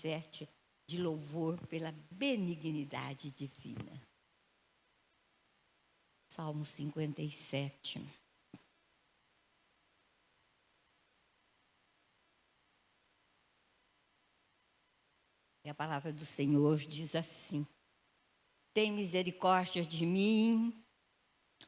57, de louvor pela benignidade divina. Salmo 57. E a palavra do Senhor diz assim: tem misericórdia de mim,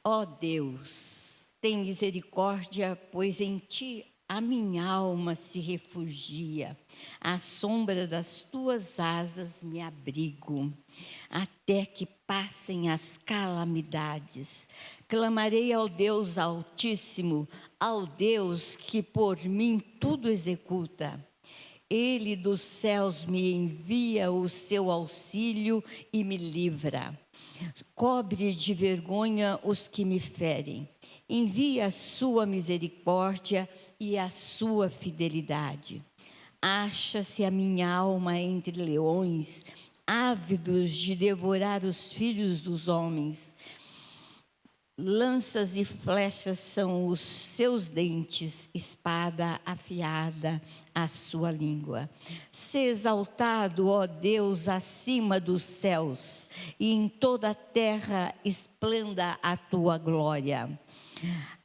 ó Deus, tem misericórdia, pois em ti a minha alma se refugia. À sombra das tuas asas me abrigo, até que passem as calamidades. Clamarei ao Deus Altíssimo, ao Deus que por mim tudo executa. Ele dos céus me envia o seu auxílio e me livra. Cobre de vergonha os que me ferem. Envia a sua misericórdia e a sua fidelidade. Acha-se a minha alma entre leões, ávidos de devorar os filhos dos homens. Lanças e flechas são os seus dentes, espada afiada a sua língua. Se exaltado, ó Deus, acima dos céus, e em toda a terra esplenda a tua glória.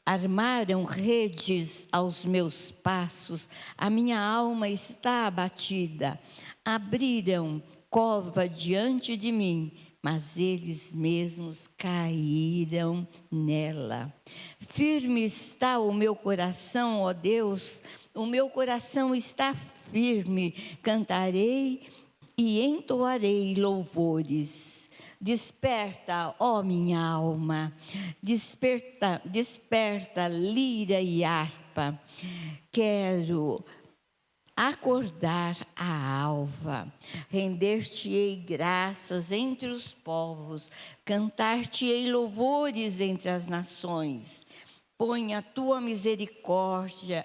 Armaram redes aos meus passos, a minha alma está abatida. Abriram cova diante de mim, mas eles mesmos caíram nela. Firme está o meu coração, ó Deus, o meu coração está firme. Cantarei e entoarei louvores. Desperta, ó minha alma, desperta, desperta, lira e harpa. Quero acordar a alva, render-te-ei graças entre os povos, cantar-te-ei louvores entre as nações. Pois a tua misericórdia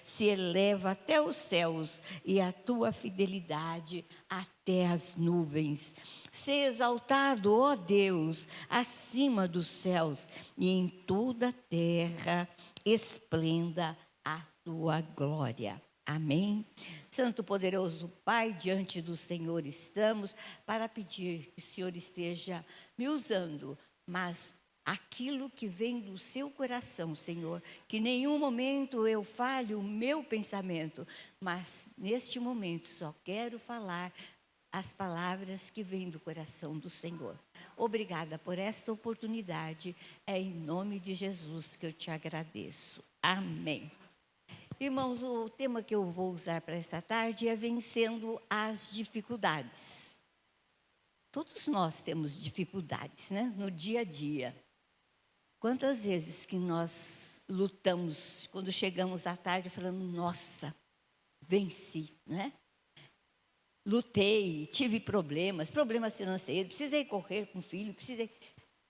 se eleva até os céus e a tua fidelidade até as nuvens. Se exaltado, ó Deus, acima dos céus, e em toda a terra esplenda a tua glória. Amém. Santo poderoso Pai, diante do Senhor estamos para pedir que o Senhor esteja me usando, mas aquilo que vem do seu coração, Senhor, que em nenhum momento eu falhe o meu pensamento, mas neste momento só quero falar as palavras que vêm do coração do Senhor. Obrigada por esta oportunidade, é em nome de Jesus que eu te agradeço. Amém. Irmãos, o tema que eu vou usar para esta tarde é vencendo as dificuldades. Todos nós temos dificuldades, né? No dia a dia. Quantas vezes que nós lutamos, quando chegamos à tarde, falando, nossa, venci, né? Lutei, tive problemas financeiros, precisei correr com o filho,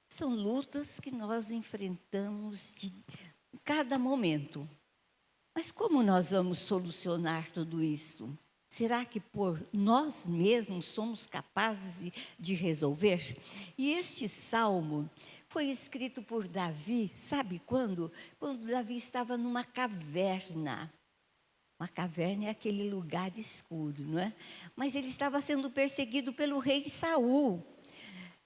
São lutas que nós enfrentamos de cada momento. Mas como nós vamos solucionar tudo isso? Será que por nós mesmos somos capazes de resolver? E este salmo foi escrito por Davi, sabe quando? Quando Davi estava numa caverna. Uma caverna é aquele lugar escuro, não é? Mas ele estava sendo perseguido pelo rei Saul.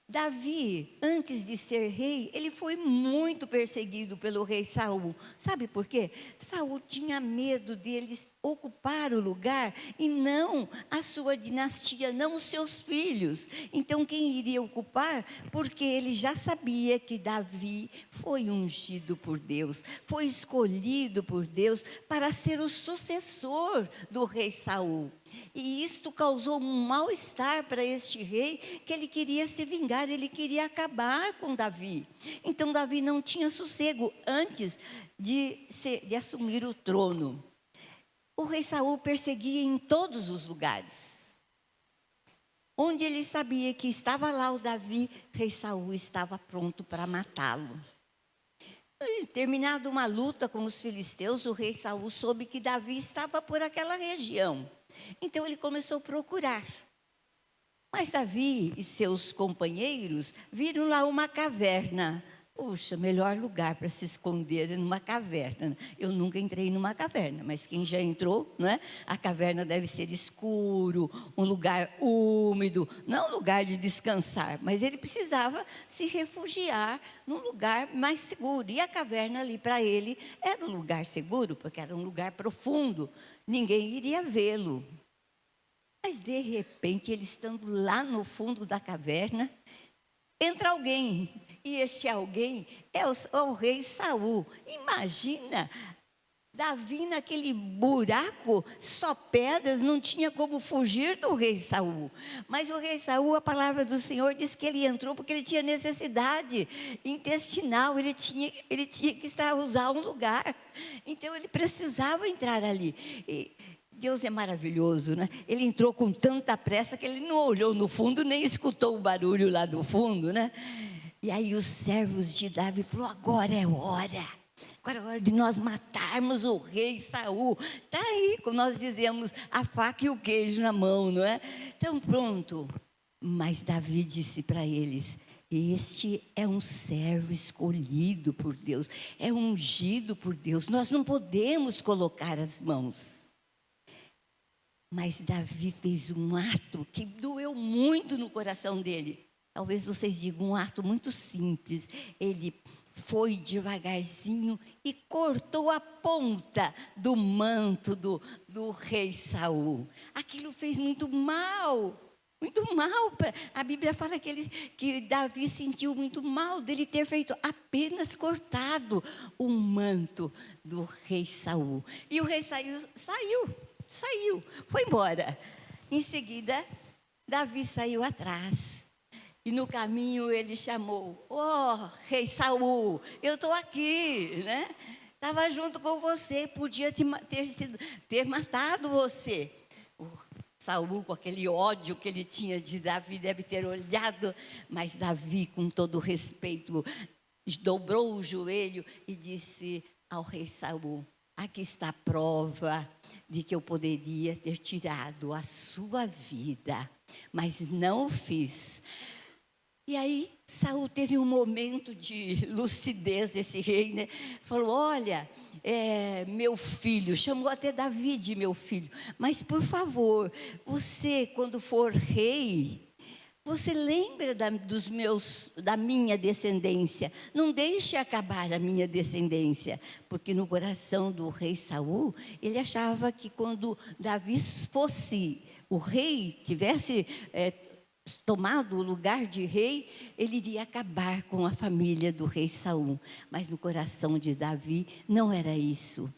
Davi, antes de ser rei, ele foi muito perseguido pelo rei Saul. Sabe por quê? Saul tinha medo dele ocupar o lugar e não a sua dinastia, não os seus filhos. Então, quem iria ocupar? Porque ele já sabia que Davi foi ungido por Deus, foi escolhido por Deus para ser o sucessor do rei Saul. E isto causou um mal-estar para este rei, que ele queria se vingar, ele queria acabar com Davi. Então Davi não tinha sossego antes de assumir o trono. O rei Saul perseguia em todos os lugares. Onde ele sabia que estava lá o Davi, rei Saul estava pronto para matá-lo. Terminado uma luta com os filisteus, o rei Saul soube que Davi estava por aquela região. Então ele começou a procurar. Mas Davi e seus companheiros viram lá uma caverna. Puxa, melhor lugar para se esconder é numa caverna. Eu nunca entrei numa caverna, mas quem já entrou, não é? A caverna deve ser escuro, um lugar úmido, não um lugar de descansar, mas ele precisava se refugiar num lugar mais seguro. E a caverna ali para ele era um lugar seguro, porque era um lugar profundo, ninguém iria vê-lo. Mas de repente, ele estando lá no fundo da caverna, entra alguém, e este alguém é o rei Saul. Imagina, Davi naquele buraco, só pedras, não tinha como fugir do rei Saul. Mas o rei Saul, a palavra do Senhor diz que ele entrou porque ele tinha necessidade intestinal, ele tinha que usar um lugar. Então ele precisava entrar ali. E Deus é maravilhoso, né? Ele entrou com tanta pressa que ele não olhou no fundo, nem escutou o barulho lá do fundo, né? E aí os servos de Davi falaram: agora é hora. Agora é hora de nós matarmos o rei Saul. Está aí, como nós dizemos, a faca e o queijo na mão, não é? Então pronto. Mas Davi disse para eles: este é um servo escolhido por Deus, é ungido por Deus, nós não podemos colocar as mãos. Mas Davi fez um ato que doeu muito no coração dele. Talvez vocês digam um ato muito simples. Ele foi devagarzinho e cortou a ponta do manto do rei Saul. Aquilo fez muito mal. Muito mal. A Bíblia fala que Davi sentiu muito mal dele ter feito apenas cortado o manto do rei Saul. E o rei saiu, foi embora. Em seguida, Davi saiu atrás. E no caminho ele chamou: rei Saul, eu estou aqui, né? Estava junto com você, podia ter matado você. O Saul, com aquele ódio que ele tinha de Davi, deve ter olhado, mas Davi, com todo respeito, dobrou o joelho e disse ao rei Saul: aqui está a prova de que eu poderia ter tirado a sua vida, mas não o fiz. E aí Saul teve um momento de lucidez, esse rei, né? Falou: olha, meu filho, chamou até Davi de meu filho, mas por favor, você quando for rei, você lembra da minha descendência, não deixe acabar a minha descendência, porque no coração do rei Saul, ele achava que quando Davi fosse o rei, tivesse tomado o lugar de rei, ele iria acabar com a família do rei Saul. Mas no coração de Davi não era isso.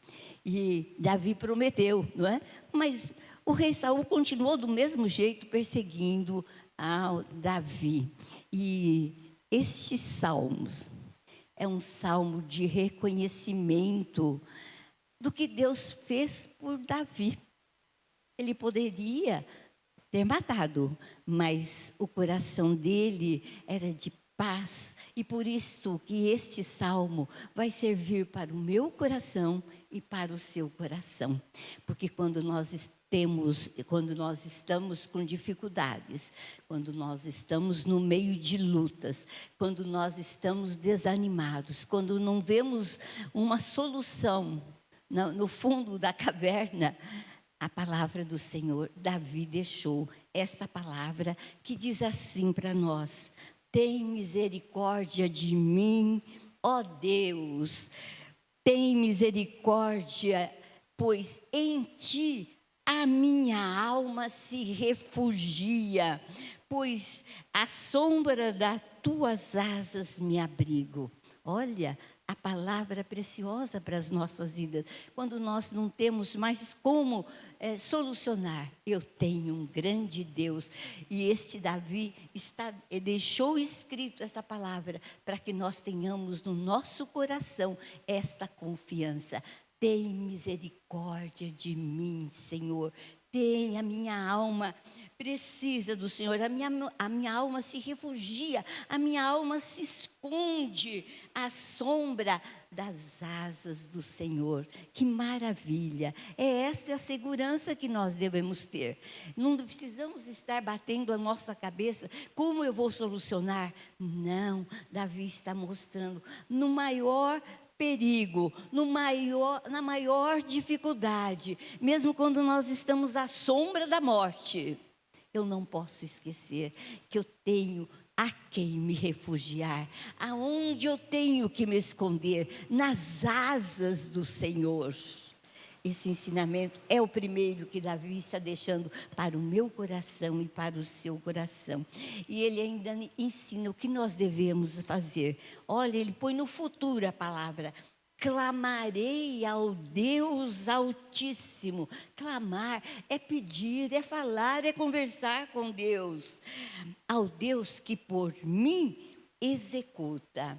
E Davi prometeu, não é? Mas o rei Saul continuou do mesmo jeito perseguindo ao Davi. E este salmo é um salmo de reconhecimento do que Deus fez por Davi. Ele poderia ter matado, mas o coração dele era de paz, e por isto que este salmo vai servir para o meu coração e para o seu coração, porque quando nós estamos com dificuldades, quando nós estamos no meio de lutas, quando nós estamos desanimados, quando não vemos uma solução no fundo da caverna, a palavra do Senhor, Davi deixou esta palavra que diz assim para nós: tem misericórdia de mim, ó Deus, tem misericórdia, pois em ti a minha alma se refugia, pois à sombra das tuas asas me abrigo. Olha, a palavra preciosa para as nossas vidas. Quando nós não temos mais como solucionar, eu tenho um grande Deus. E este Davi deixou escrito esta palavra para que nós tenhamos no nosso coração esta confiança. Tem misericórdia de mim, Senhor. Tem a minha alma precisa do Senhor. A minha alma se refugia, a minha alma se esconde à sombra das asas do Senhor. Que maravilha! É esta a segurança que nós devemos ter. Não precisamos estar batendo a nossa cabeça, como eu vou solucionar? Não, Davi está mostrando no maior perigo, na maior dificuldade, mesmo quando nós estamos à sombra da morte, eu não posso esquecer que eu tenho a quem me refugiar, aonde eu tenho que me esconder, nas asas do Senhor. Esse ensinamento é o primeiro que Davi está deixando para o meu coração e para o seu coração. E ele ainda ensina o que nós devemos fazer. Olha, ele põe no futuro a palavra: clamarei ao Deus Altíssimo. Clamar é pedir, é falar, é conversar com Deus. Ao Deus que por mim executa.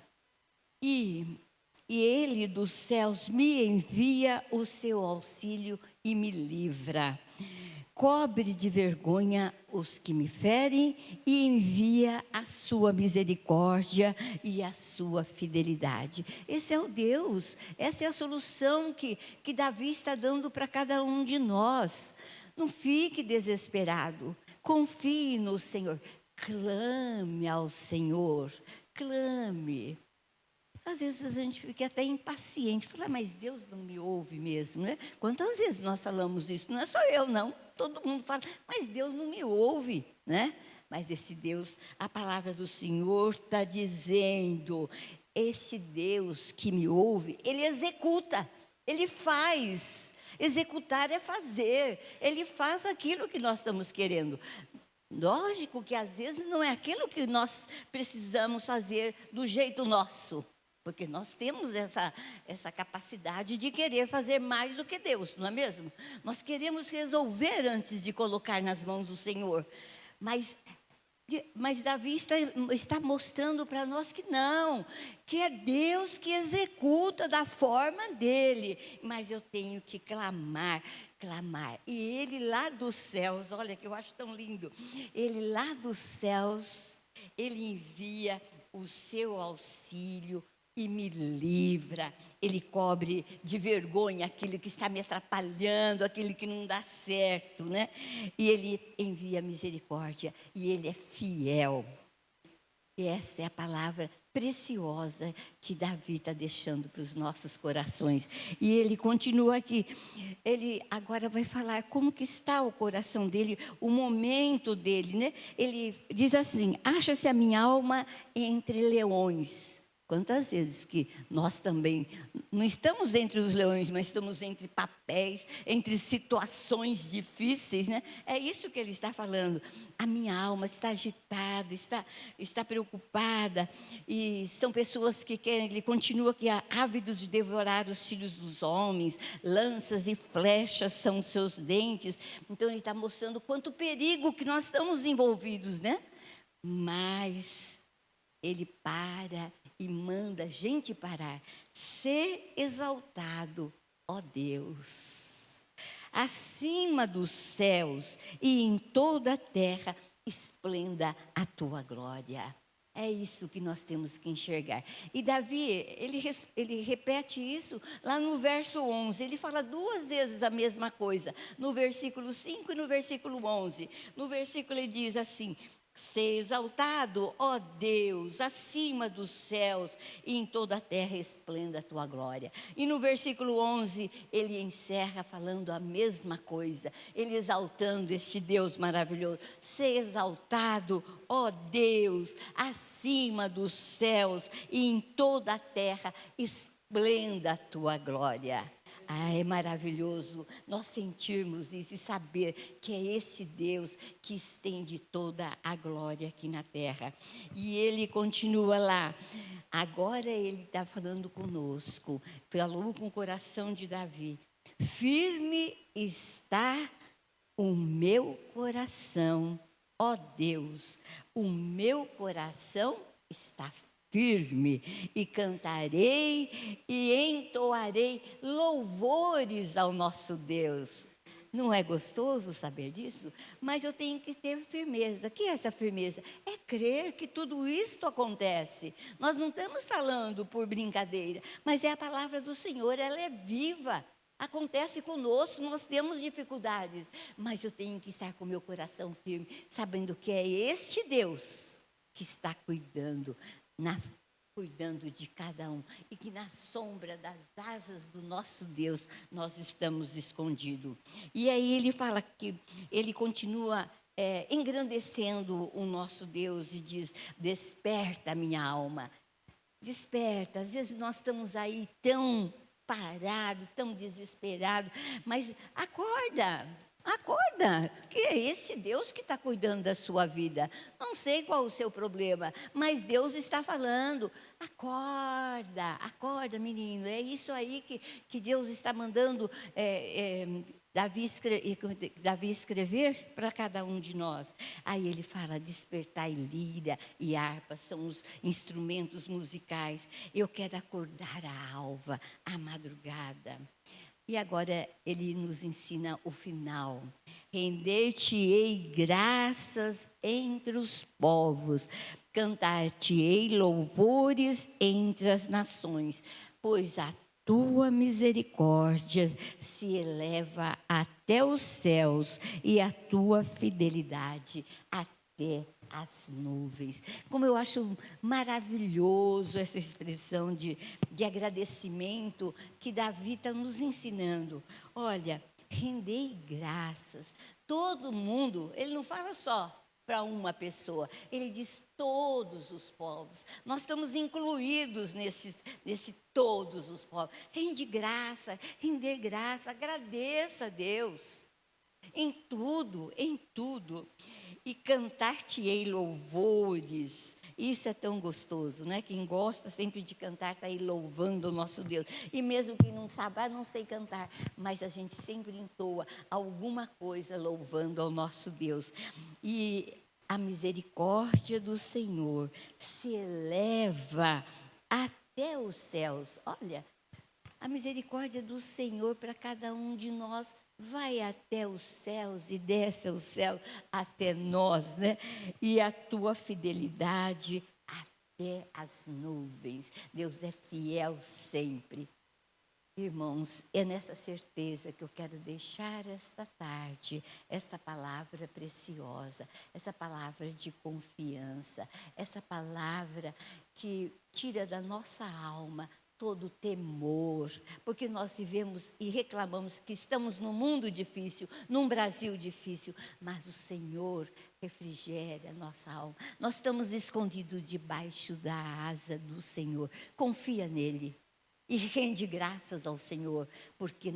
E ele dos céus me envia o seu auxílio e me livra. Cobre de vergonha os que me ferem e envia a sua misericórdia e a sua fidelidade. Esse é o Deus, essa é a solução que Davi está dando para cada um de nós. Não fique desesperado, confie no Senhor, clame ao Senhor, clame. Às vezes a gente fica até impaciente, fala, mas Deus não me ouve mesmo, né? Quantas vezes nós falamos isso? Não é só eu, não. Todo mundo fala, mas Deus não me ouve, né? Mas esse Deus, a palavra do Senhor está dizendo, esse Deus que me ouve, Ele executa, Ele faz. Executar é fazer, Ele faz aquilo que nós estamos querendo. Lógico que às vezes não é aquilo que nós precisamos fazer do jeito nosso. Porque nós temos essa capacidade de querer fazer mais do que Deus, não é mesmo? Nós queremos resolver antes de colocar nas mãos do Senhor. Mas Davi está mostrando para nós que não, que é Deus que executa da forma dele. Mas eu tenho que clamar. E ele lá dos céus, olha que eu acho tão lindo. Ele lá dos céus, ele envia o seu auxílio e me livra. Ele cobre de vergonha aquilo que está me atrapalhando, aquilo que não dá certo, né? E ele envia misericórdia, e ele é fiel. E esta é a palavra preciosa que Davi está deixando para os nossos corações. E ele continua aqui, ele agora vai falar como que está o coração dele, o momento dele, né? Ele diz assim, acha-se a minha alma entre leões. Quantas vezes que nós também não estamos entre os leões, mas estamos entre papéis, entre situações difíceis, né? É isso que ele está falando. A minha alma está agitada, está preocupada, e são pessoas que querem, ele continua aqui, ávidos de devorar os filhos dos homens, lanças e flechas são os seus dentes. Então ele está mostrando quanto perigo que nós estamos envolvidos, né? Mas ele para e manda a gente parar. Ser exaltado, ó Deus, acima dos céus e em toda a terra, esplenda a tua glória. É isso que nós temos que enxergar. E Davi, ele repete isso lá no verso 11. Ele fala 2 vezes a mesma coisa, no versículo 5 e no versículo 11. No versículo ele diz assim, ser exaltado, ó Deus, acima dos céus, e em toda a terra esplenda a tua glória. E no versículo 11, ele encerra falando a mesma coisa, ele exaltando este Deus maravilhoso. Ser exaltado, ó Deus, acima dos céus, e em toda a terra esplenda a tua glória. É maravilhoso nós sentirmos isso e saber que é esse Deus que estende toda a glória aqui na terra. E ele continua lá, agora ele está falando conosco, falou com o coração de Davi. Firme está o meu coração, ó Deus, o meu coração está firme, e cantarei e entoarei louvores ao nosso Deus. Não é gostoso saber disso? Mas eu tenho que ter firmeza. Que é essa firmeza? É crer que tudo isto acontece. Nós não estamos falando por brincadeira, mas é a palavra do Senhor, ela é viva. Acontece conosco, nós temos dificuldades, mas eu tenho que estar com meu coração firme, sabendo que é este Deus que está cuidando de cada um, e que na sombra das asas do nosso Deus nós estamos escondidos. E aí ele fala que ele continua engrandecendo o nosso Deus e diz: desperta minha alma, desperta. Às vezes nós estamos aí tão parado, tão desesperado, mas acorda, acorda, que é esse Deus que está cuidando da sua vida. Não sei qual o seu problema, mas Deus está falando. Acorda, acorda, menino. É isso aí que Deus está mandando Davi escrever para cada um de nós. Aí ele fala: despertar e lira e harpa são os instrumentos musicais. Eu quero acordar a alva, a madrugada. E agora ele nos ensina o final. Render-te-ei graças entre os povos, cantar-te-ei louvores entre as nações, pois a tua misericórdia se eleva até os céus e a tua fidelidade até as nuvens. Como eu acho maravilhoso essa expressão de agradecimento que Davi está nos ensinando. Olha, rendei graças. Todo mundo, ele não fala só para uma pessoa, ele diz todos os povos. Nós estamos incluídos nesse todos os povos. Rende graça, render graça, agradeça a Deus. Em tudo, em tudo. E cantar-te-ei louvores. Isso é tão gostoso, né? Quem gosta sempre de cantar está aí louvando o nosso Deus. E mesmo quem não sabe, não sei cantar, mas a gente sempre entoa alguma coisa louvando ao nosso Deus. E a misericórdia do Senhor se eleva até os céus. Olha, a misericórdia do Senhor para cada um de nós vai até os céus e desce ao céu até nós, né? E a tua fidelidade até as nuvens. Deus é fiel sempre. Irmãos, é nessa certeza que eu quero deixar esta tarde, esta palavra preciosa, essa palavra de confiança, essa palavra que tira da nossa alma todo temor, porque nós vivemos e reclamamos que estamos num mundo difícil, num Brasil difícil, mas o Senhor refrigera a nossa alma. Nós estamos escondidos debaixo da asa do Senhor. Confia nele. E rende graças ao Senhor, porque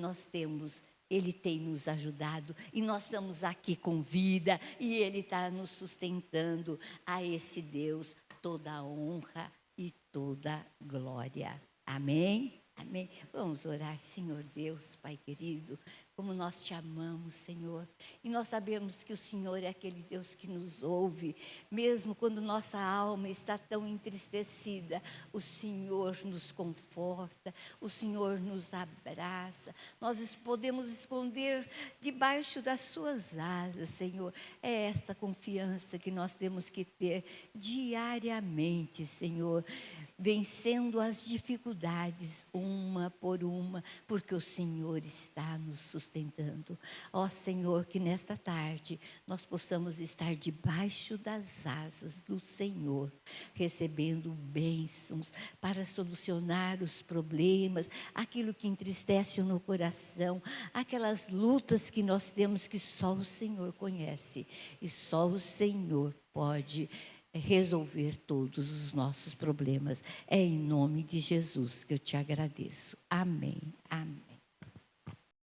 Ele tem nos ajudado, e nós estamos aqui com vida, e Ele está nos sustentando. A esse Deus toda a honra e toda a glória. Amém? Amém. Vamos orar. Senhor Deus, Pai querido, como nós te amamos, Senhor. E nós sabemos que o Senhor é aquele Deus que nos ouve, mesmo quando nossa alma está tão entristecida. O Senhor nos conforta, o Senhor nos abraça. Nós podemos esconder debaixo das suas asas, Senhor. É esta confiança que nós temos que ter diariamente, Senhor, vencendo as dificuldades uma por uma, porque o Senhor está nos sustentando. Ó Senhor, que nesta tarde nós possamos estar debaixo das asas do Senhor, recebendo bênçãos para solucionar os problemas, aquilo que entristece no coração, aquelas lutas que nós temos que só o Senhor conhece e só o Senhor pode resolver todos os nossos problemas. É em nome de Jesus que eu te agradeço. Amém. Amém.